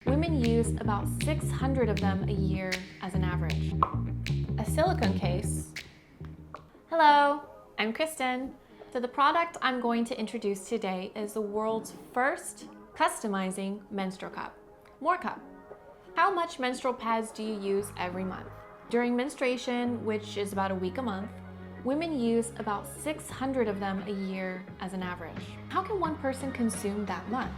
Women use about 600 of them a year as an average. A silicone case. Hello, I'm Kristen. So the product I'm going to introduce today is the world's first customizing menstrual cup, MORECUP. How much menstrual pads do you use every month? During menstruation, which is about a week a month, women use about 600 of them a year as an average. How can one person consume that much?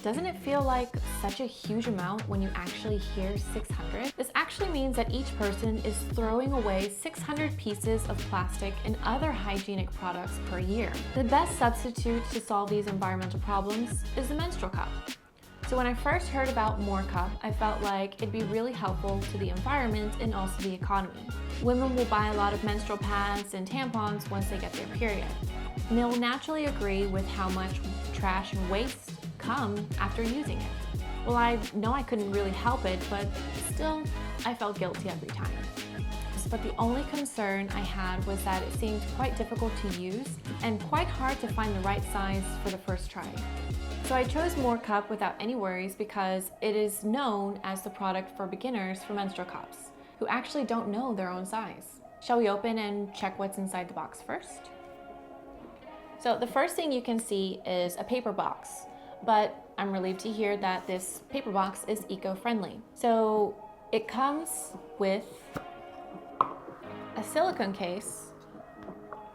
Doesn't it feel like such a huge amount when you actually hear 600? This actually means that each person is throwing away 600 pieces of plastic and other hygienic products per year. The best substitute to solve these environmental problems is the menstrual cup. So when I first heard about MORECUP, I felt like it'd be really helpful to the environment and also the economy. Women will buy a lot of menstrual pads and tampons once they get their period. And they'll naturally agree with how much trash and waste come after using it. Well, I know I couldn't really help it, but still, I felt guilty every time. But the only concern I had was that it seemed quite difficult to use and quite hard to find the right size for the first try. So I chose MORECUP without any worries because it is known as the product for beginners for menstrual cups who actually don't know their own size. Shall we open and check what's inside the box first? So the first thing you can see is a paper box, but I'm relieved to hear that this paper box is eco-friendly. So it comes with a silicone case,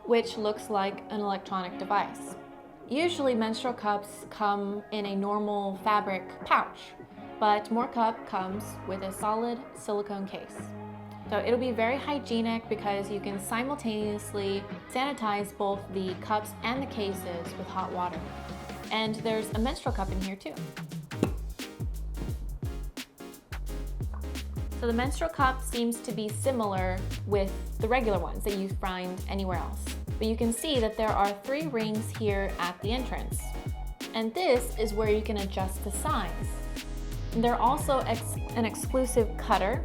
which looks like an electronic device. Usually menstrual cups come in a normal fabric pouch, but MORECUP comes with a solid silicone case. So it'll be very hygienic because you can simultaneously sanitize both the cups and the cases with hot water. And there's a menstrual cup in here too. So the menstrual cup seems to be similar with the regular ones that you find anywhere else. But you can see that there are 3 rings here at the entrance. And this is where you can adjust the size. And there are also an exclusive cutter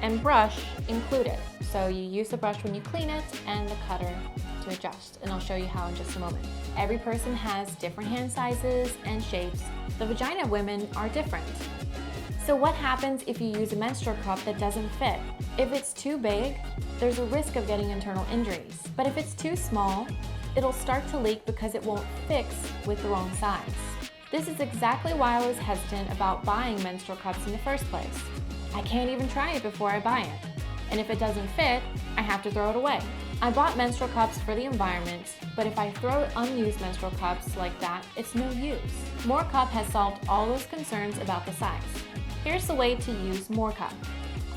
and brush included. So you use the brush when you clean it and the cutter to adjust. And I'll show you how in just a moment. Every person has different hand sizes and shapes. The vagina of women are different. So what happens if you use a menstrual cup that doesn't fit? If it's too big, there's a risk of getting internal injuries. But if it's too small, it'll start to leak because it won't fix with the wrong size. This is exactly why I was hesitant about buying menstrual cups in the first place. I can't even try it before I buy it. And if it doesn't fit, I have to throw it away. I bought menstrual cups for the environment, but if I throw unused menstrual cups like that, it's no use. MORECUP has solved all those concerns about the size. Here's the way to use MORECUP.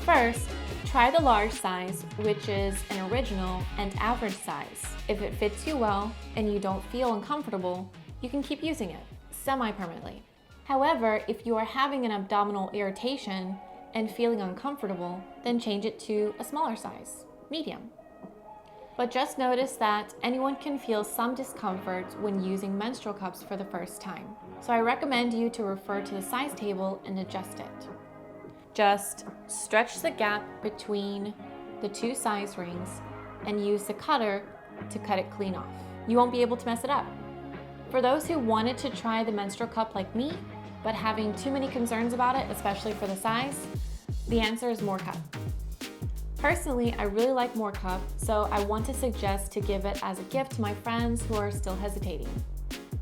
First, try the large size, which is an original and average size. If it fits you well and you don't feel uncomfortable, you can keep using it semi-permanently. However, if you are having an abdominal irritation and feeling uncomfortable, then change it to a smaller size, medium. But just notice that anyone can feel some discomfort when using menstrual cups for the first time. So I recommend you to refer to the size table and adjust it. Just stretch the gap between the 2 size rings and use the cutter to cut it clean off. You won't be able to mess it up. For those who wanted to try the menstrual cup like me, but having too many concerns about it, especially for the size, the answer is MORECUP. Personally, I really like MORECUP, so I want to suggest to give it as a gift to my friends who are still hesitating.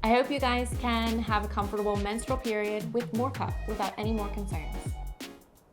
I hope you guys can have a comfortable menstrual period with MORECUP without any more concerns.